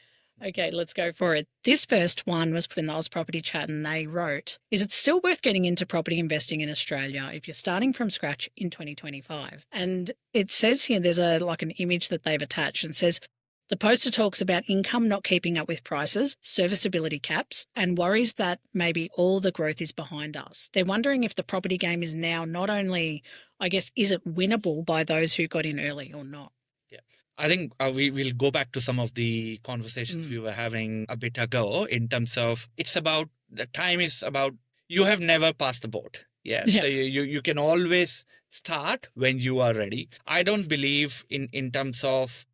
Okay, let's go for it. This first one was put in the Oz Property Chat and they wrote, is it still worth getting into property investing in Australia if you're starting from scratch in 2025? And it says here, there's an image that they've attached and says, the poster talks about income not keeping up with prices, serviceability caps, and worries that maybe all the growth is behind us. They're wondering if the property game is now not only, I guess, is it winnable by those who got in early or not? Yeah. I think we will go back to some of the conversations we were having a bit ago in terms of it's about the time is about you have never passed the boat. Yeah. Yeah. So you can always start when you are ready. I don't believe in terms of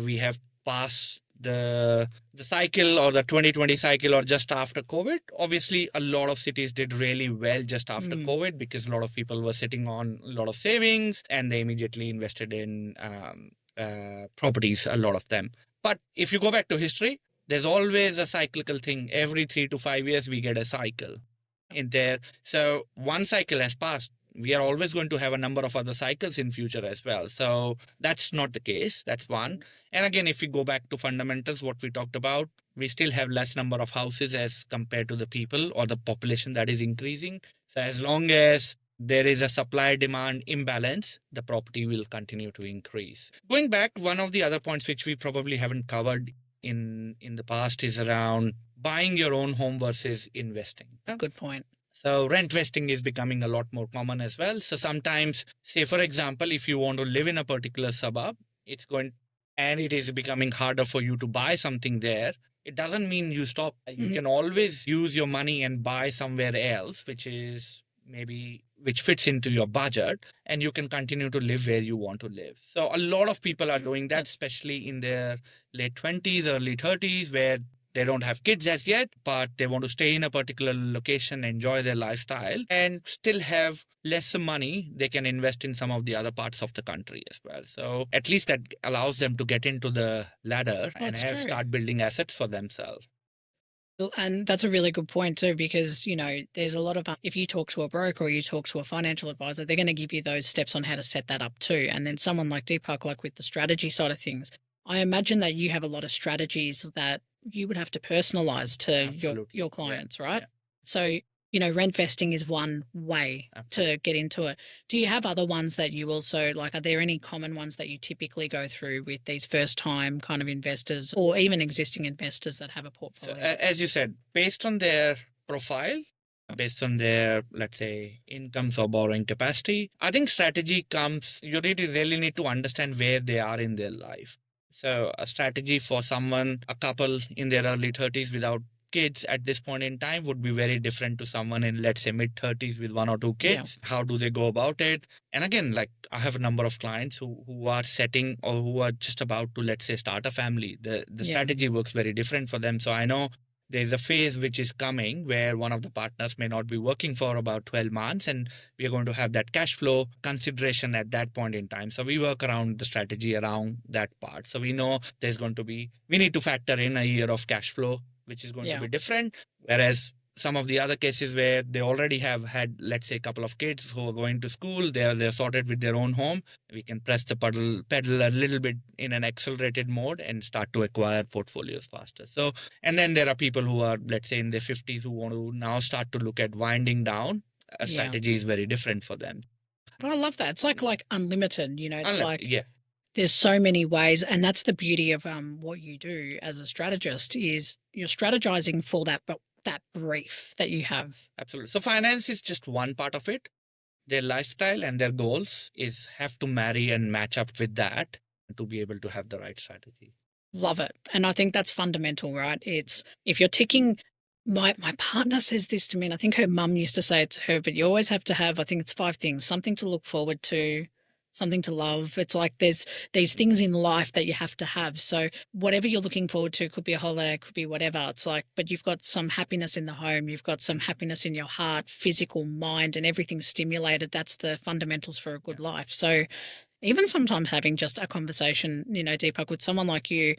we have passed the cycle or the 2020 cycle or just after COVID. Obviously, a lot of cities did really well just after COVID because a lot of people were sitting on a lot of savings and they immediately invested in properties, a lot of them. But if you go back to history, there's always a cyclical thing. Every 3 to 5 years, we get a cycle in there. So one cycle has passed. We are always going to have a number of other cycles in future as well. So that's not the case. That's one. And again, if we go back to fundamentals, what we talked about, we still have less number of houses as compared to the people or the population that is increasing. So as long as there is a supply demand imbalance, the property will continue to increase. Going back, one of the other points which we probably haven't covered in the past is around buying your own home versus investing. Good point. So rent vesting is becoming a lot more common as well. So sometimes, say for example, if you want to live in a particular suburb, it is becoming harder for you to buy something there. It doesn't mean you stop. You can always use your money and buy somewhere else, which fits into your budget, and you can continue to live where you want to live. So a lot of people are doing that, especially in their late 20s, early 30s, where they don't have kids as yet, but they want to stay in a particular location, enjoy their lifestyle, and still have less money. They can invest in some of the other parts of the country as well. So at least that allows them to get into the ladder and start building assets for themselves. And that's a really good point too, because, there's a lot of, if you talk to a broker or you talk to a financial advisor, they're going to give you those steps on how to set that up too. And then someone like Deepak, like with the strategy side of things, I imagine that you have a lot of strategies that you would have to personalize to your clients, right? Yeah. So, rent vesting is one way to get into it. Do you have other ones that you also are there any common ones that you typically go through with these first time kind of investors or even existing investors that have a portfolio? So, as you said, based on their profile, based on their, let's say, incomes or borrowing capacity, I think strategy comes, you really need to understand where they are in their life. So a strategy for a couple in their early 30s without kids at this point in time would be very different to someone in, let's say, mid 30s with 1 or 2 kids. Yeah. How do they go about it? And again, I have a number of clients who are setting or who are just about to, let's say, start a family. The strategy works very different for them. So I know there's a phase which is coming where one of the partners may not be working for about 12 months and we are going to have that cash flow consideration at that point in time. So we work around the strategy around that part. So we know we need to factor in a year of cash flow, which is going to be different. Whereas some of the other cases where they already have had, let's say, a couple of kids who are going to school, they're sorted with their own home. We can press the pedal a little bit in an accelerated mode and start to acquire portfolios faster. So, and then there are people who are, let's say, in their 50s who want to now start to look at winding down. A strategy is very different for them. But I love that. It's like unlimited, it's there's so many ways, and that's the beauty of what you do as a strategist is you're strategizing for that brief that you have. Absolutely. So finance is just one part of it. Their lifestyle and their goals have to marry and match up with that to be able to have the right strategy. Love it. And I think that's fundamental, right? It's if you're ticking, my partner says this to me, and I think her mum used to say it to her, but you always have to have, I think it's 5 things, something to look forward to, something to love. It's like there's these things in life that you have to have. So whatever you're looking forward to, could be a holiday, could be whatever. It's like, but you've got some happiness in the home, you've got some happiness in your heart, physical, mind, and everything's stimulated. That's the fundamentals for a good life. So even sometimes having just a conversation, Deepak, with someone like you,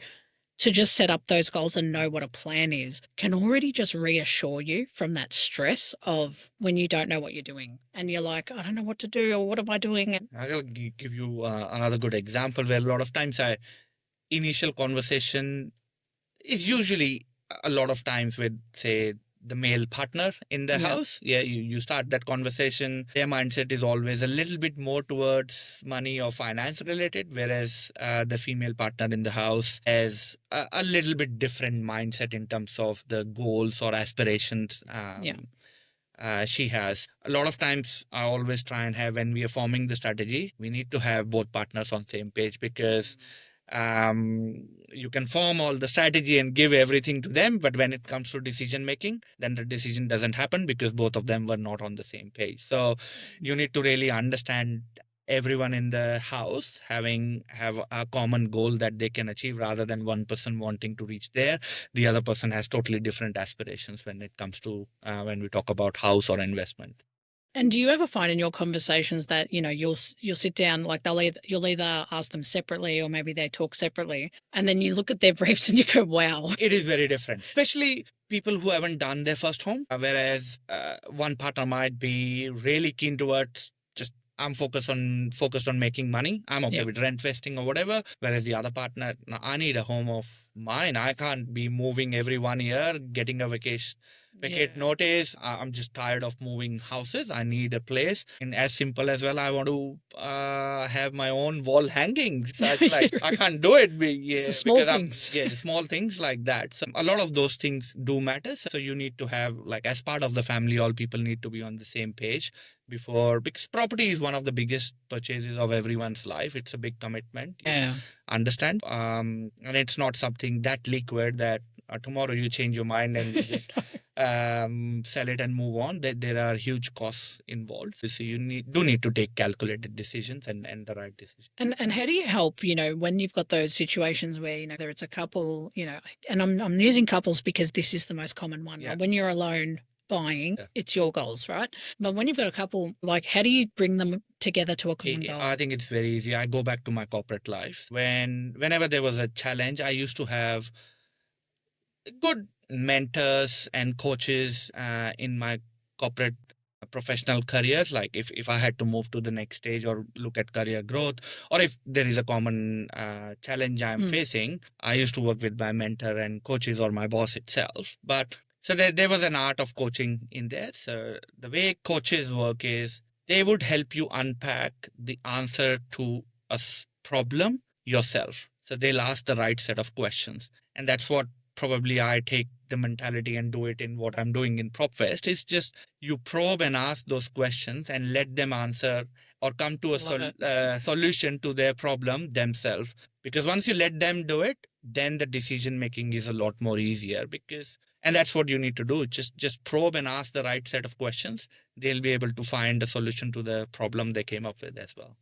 to just set up those goals and know what a plan is can already just reassure you from that stress of when you don't know what you're doing and you're like, I don't know what to do or what am I doing? I'll give you another good example where a lot of times initial conversation is usually a lot of times with, say, the male partner in the house. Yeah, you start that conversation. Their mindset is always a little bit more towards money or finance related, whereas the female partner in the house has a little bit different mindset in terms of the goals or aspirations. She has. A lot of times I always try and have, when we are forming the strategy, we need to have both partners on same page, because you can form all the strategy and give everything to them, but when it comes to decision making, then the decision doesn't happen because both of them were not on the same page. So you need to really understand everyone in the house have a common goal that they can achieve, rather than one person wanting to reach there, the other person has totally different aspirations when it comes to when we talk about house or investment. And do you ever find in your conversations that, you'll sit down, like you'll either ask them separately or maybe they talk separately, and then you look at their briefs and you go, wow. It is very different, especially people who haven't done their first home, whereas one partner might be really keen towards just, I'm focused on making money. I'm okay with rent vesting or whatever. Whereas the other partner, "No, I need a home of mine. I can't be moving every 1 year, getting a vacate notice. I'm just tired of moving houses. I need a place." And as simple as, well, I want to have my own wall hanging. So it's like, I can't do it. It's the small things. The small things like that. So a lot of those things do matter. So you need to have, like, as part of the family, all people need to be on the same page before, because property is one of the biggest purchases of everyone's life. It's a big commitment. Understand? And it's not something that liquid that tomorrow you change your mind and you just sell it and move on. There are huge costs involved. So you need to take calculated decisions and the right decisions. And how do you help, when you've got those situations where, whether it's a couple, and I'm using couples because this is the most common one. Right? When you're alone buying, it's your goals, right? But when you've got a couple, like, how do you bring them together to a common goal? I think it's very easy. I go back to my corporate life. Whenever there was a challenge, I used to have good mentors and coaches in my corporate professional careers. Like if I had to move to the next stage or look at career growth, or if there is a common challenge I'm facing, I used to work with my mentor and coaches or my boss itself. But so there was an art of coaching in there. So the way coaches work is they would help you unpack the answer to a problem yourself. So they'll ask the right set of questions. And that's what probably I take the mentality and do it in what I'm doing in PropVest. Is just you probe and ask those questions and let them answer or come to a solution to their problem themselves. Because once you let them do it, then the decision making is a lot more easier. And that's what you need to do. Just probe and ask the right set of questions. They'll be able to find a solution to the problem they came up with as well.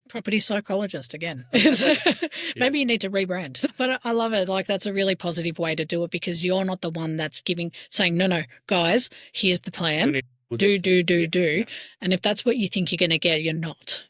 Property psychologist again. Maybe you need to rebrand. But I love it. Like, that's a really positive way to do it, because you're not the one that's saying, no, guys, here's the plan. Do. And if that's what you think you're going to get, you're not.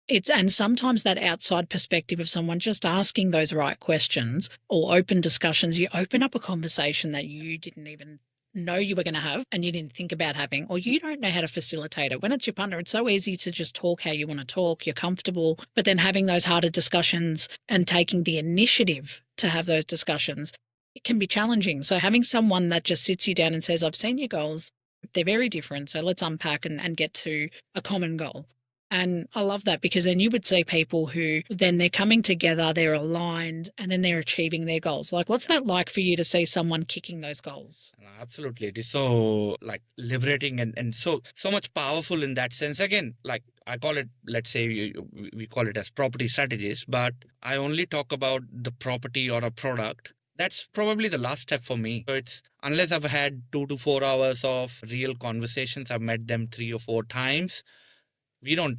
And sometimes that outside perspective of someone just asking those right questions or open discussions, you open up a conversation that you didn't even know you were going to have and you didn't think about having, or you don't know how to facilitate it. When it's your partner, it's so easy to just talk how you want to talk, you're comfortable, but then having those harder discussions and taking the initiative to have those discussions, it can be challenging. So having someone that just sits you down and says, I've seen your goals, they're very different, so let's unpack and get to a common goal. And I love that, because then you would see people who then they're coming together, they're aligned, and then they're achieving their goals. Like, what's that like for you to see someone kicking those goals? Absolutely. It is so liberating and so much powerful in that sense. Again, like I call it, let's say we call it as property strategies, but I only talk about the property or a product. That's probably the last step for me. So it's, unless I've had 2 to 4 hours of real conversations, I've met them 3 or 4 times.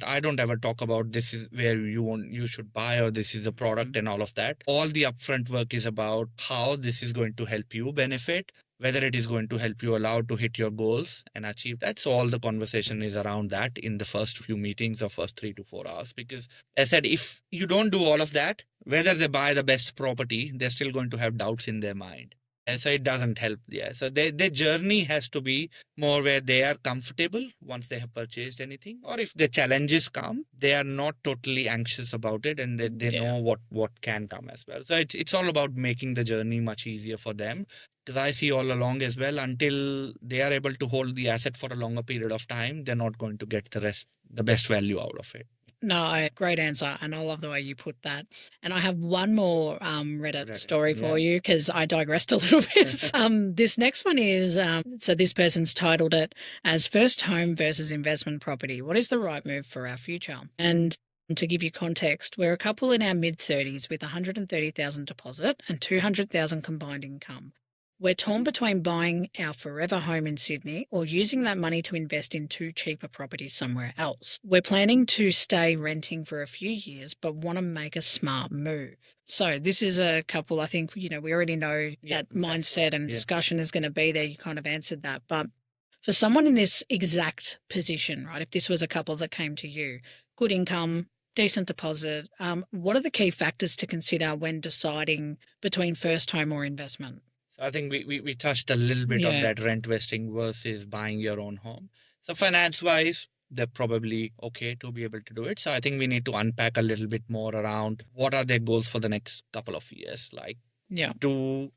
I don't ever talk about this is where you should buy, or this is a product and all of that. All the upfront work is about how this is going to help you benefit, whether it is going to help you allow to hit your goals and achieve that. So all the conversation is around that in the first few meetings or first 3 to 4 hours. Because as I said, if you don't do all of that, whether they buy the best property, they're still going to have doubts in their mind. And so it doesn't help. Yeah. So their journey has to be more where they are comfortable once they have purchased anything. Or if the challenges come, they are not totally anxious about it and they know what can come as well. So it's all about making the journey much easier for them. Because I see all along as well, until they are able to hold the asset for a longer period of time, they're not going to get the best value out of it. No, great answer. And I love the way you put that. And I have one more Reddit story for you because I digressed a little bit. This next one is, so this person's titled it as First Home versus Investment Property. What is the right move for our future? And to give you context, we're a couple in our mid-30s with 130,000 deposit and 200,000 combined income. We're torn between buying our forever home in Sydney or using that money to invest in 2 cheaper properties somewhere else. We're planning to stay renting for a few years, but want to make a smart move. So this is a couple, I think, we already know that mindset and discussion is going to be there. You kind of answered that. But for someone in this exact position, right, if this was a couple that came to you, good income, decent deposit, what are the key factors to consider when deciding between first home or investment? I think we touched a little bit on that, rent vesting versus buying your own home. So finance-wise, they're probably okay to be able to do it. So I think we need to unpack a little bit more around what are their goals for the next couple of years. Like, do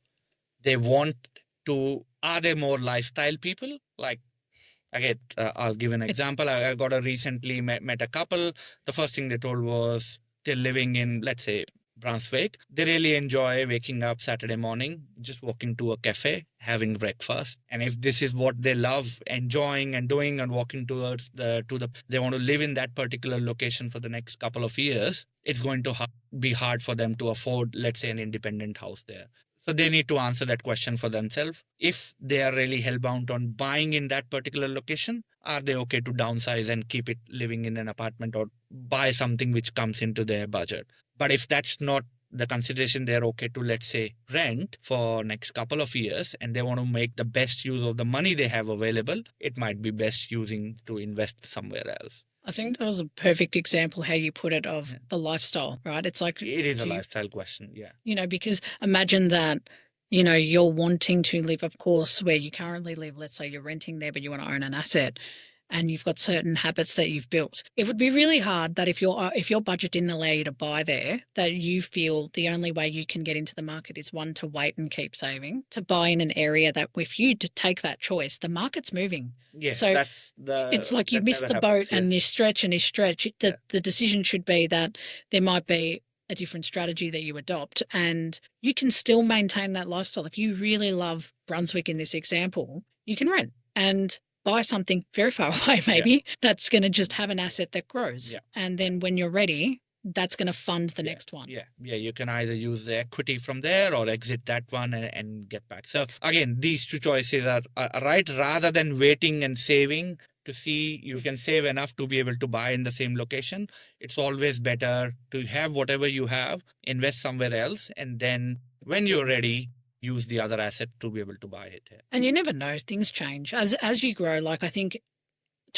they want to, are they more lifestyle people? Like, again, I'll give an example. I got recently met a couple. The first thing they told was they're living in, let's say, Brunswick. They really enjoy waking up Saturday morning, just walking to a cafe, having breakfast. And if this is what they love enjoying and doing and walking towards they want to live in that particular location for the next couple of years, it's going to be hard for them to afford, let's say, an independent house there. So they need to answer that question for themselves. If they are really hellbound on buying in that particular location, are they okay to downsize and keep it living in an apartment or buy something which comes into their budget? But if that's not the consideration, they're okay to, let's say, rent for next couple of years and they want to make the best use of the money they have available, it might be best using to invest somewhere else. I think that was a perfect example how you put it of the lifestyle, right? It's like it is a lifestyle question, because imagine that, you're wanting to live, of course, where you currently live. Let's say you're renting there, but you want to own an asset and you've got certain habits that you've built. It would be really hard that if your budget didn't allow you to buy there, that you feel the only way you can get into the market is one, to wait and keep saving, to buy in an area that if you to take that choice, the market's moving. Yeah, so it's like you miss the boat and you stretch and you stretch. The decision should be that there might be a different strategy that you adopt and you can still maintain that lifestyle. If you really love Brunswick in this example, you can rent and buy something very far away maybe that's going to just have an asset that grows. And then when you're ready, that's going to fund the next one. You can either use the equity from there or exit that one and get back. So again, these two choices are right. Rather than waiting and saving to see you can save enough to be able to buy in the same location, it's always better to have whatever you have, invest somewhere else, and then when you're ready, use the other asset to be able to buy it. And you never know, things change as you grow. Like I think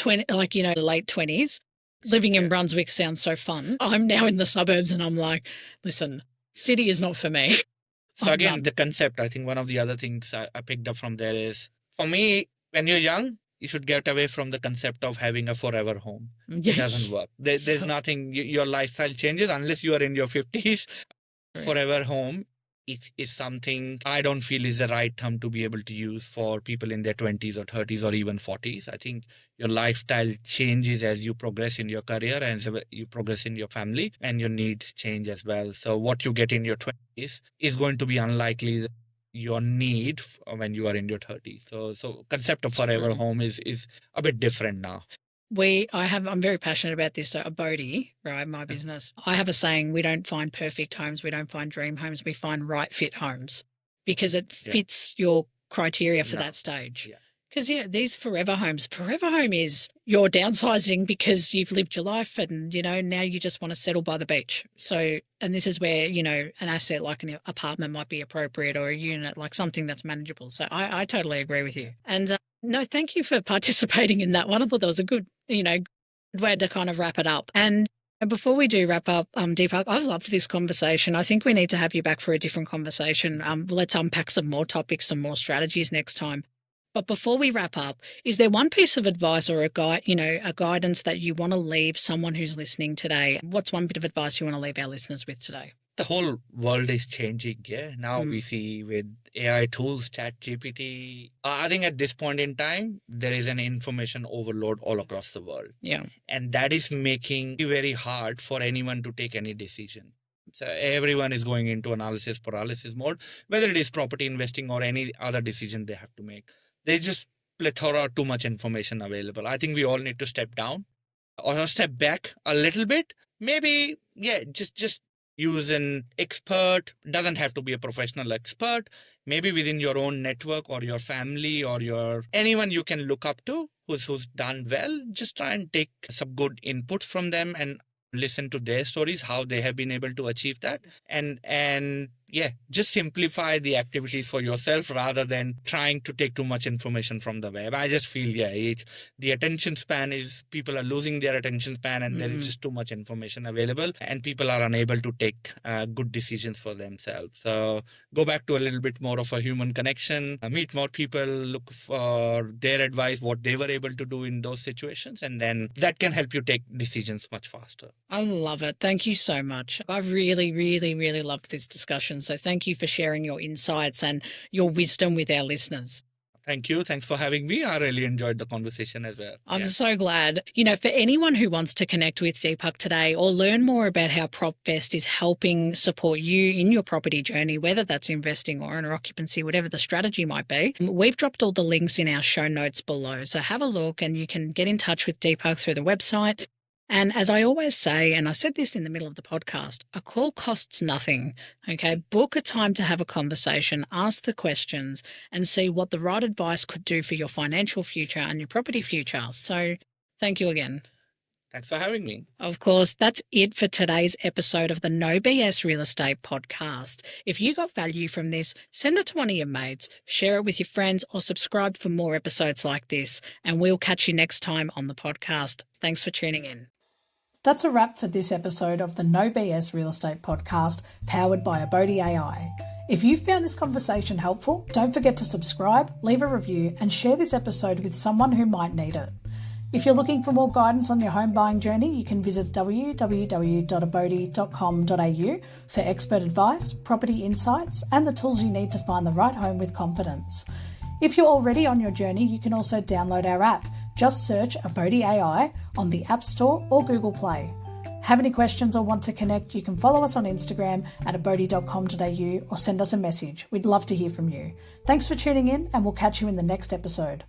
late 20s, living in Brunswick sounds so fun. I'm now in the suburbs and I'm like, listen, city is not for me. So again, the concept, I think one of the other things I picked up from there is, for me, when you're young, you should get away from the concept of having a forever home. It doesn't work. There's nothing, your lifestyle changes unless you are in your 50s. Forever home is something I don't feel is the right term to be able to use for people in their 20s or 30s or even 40s. I think your lifestyle changes as you progress in your career and as you progress in your family, and your needs change as well. So what you get in your 20s is going to be unlikely your need when you are in your 30s. So concept of forever home is a bit different now. I'm very passionate about this. So Abodey, right, my business, I have a saying, we don't find perfect homes, we don't find dream homes, we find right fit homes, because it fits your criteria for that stage. Because these forever home is you're downsizing because you've lived your life and, now you just want to settle by the beach. So, and this is where, an asset like an apartment might be appropriate, or a unit, like something that's manageable. So I totally agree with you. And no, thank you for participating in that one. I thought that was a good, way to kind of wrap it up. And And before we do wrap up, Deepak, I've loved this conversation. I think we need to have you back for a different conversation. Let's unpack some more topics, some more strategies next time. But before we wrap up, is there one piece of advice or a guidance that you want to leave someone who's listening today? What's one bit of advice you want to leave our listeners with today? The whole world is changing. Yeah. Now we see with AI tools, ChatGPT. I think at this point in time, there is an information overload all across the world. Yeah. And that is making it very hard for anyone to take any decision. So everyone is going into analysis paralysis mode, whether it is property investing or any other decision they have to make. There's just plethora, too much information available. I think we all need to step down or step back a little bit. Maybe, just use an expert. Doesn't have to be a professional expert. Maybe within your own network or your family or anyone you can look up to who's done well. Just try and take some good inputs from them and listen to their stories, how they have been able to achieve that. And just simplify the activities for yourself rather than trying to take too much information from the web. I just feel, the attention span is, people are losing their attention span and there is just too much information available and people are unable to take good decisions for themselves. So go back to a little bit more of a human connection, meet more people, look for their advice, what they were able to do in those situations, and then that can help you take decisions much faster. I love it. Thank you so much. I've really, really, really loved this discussion. So thank you for sharing your insights and your wisdom with our listeners. Thank you. Thanks for having me. I really enjoyed the conversation as well. I'm so glad. For anyone who wants to connect with Deepak today or learn more about how PropVest is helping support you in your property journey, whether that's investing or owner occupancy, whatever the strategy might be, we've dropped all the links in our show notes below. So have a look and you can get in touch with Deepak through the website. And as I always say, and I said this in the middle of the podcast, a call costs nothing, okay? Book a time to have a conversation, ask the questions, and see what the right advice could do for your financial future and your property future. So thank you again. Thanks for having me. Of course, that's it for today's episode of the No BS Real Estate Podcast. If you got value from this, send it to one of your mates, share it with your friends, or subscribe for more episodes like this. And we'll catch you next time on the podcast. Thanks for tuning in. That's a wrap for this episode of the No BS Real Estate Podcast, powered by Abodey AI. If you found this conversation helpful, don't forget to subscribe, leave a review, and share this episode with someone who might need it. If you're looking for more guidance on your home buying journey, you can visit www.abodey.com.au for expert advice, property insights, and the tools you need to find the right home with confidence. If you're already on your journey, you can also download our app. Just search Abodey AI on the App Store or Google Play. Have any questions or want to connect, you can follow us on Instagram at abodey.com.au or send us a message. We'd love to hear from you. Thanks for tuning in and we'll catch you in the next episode.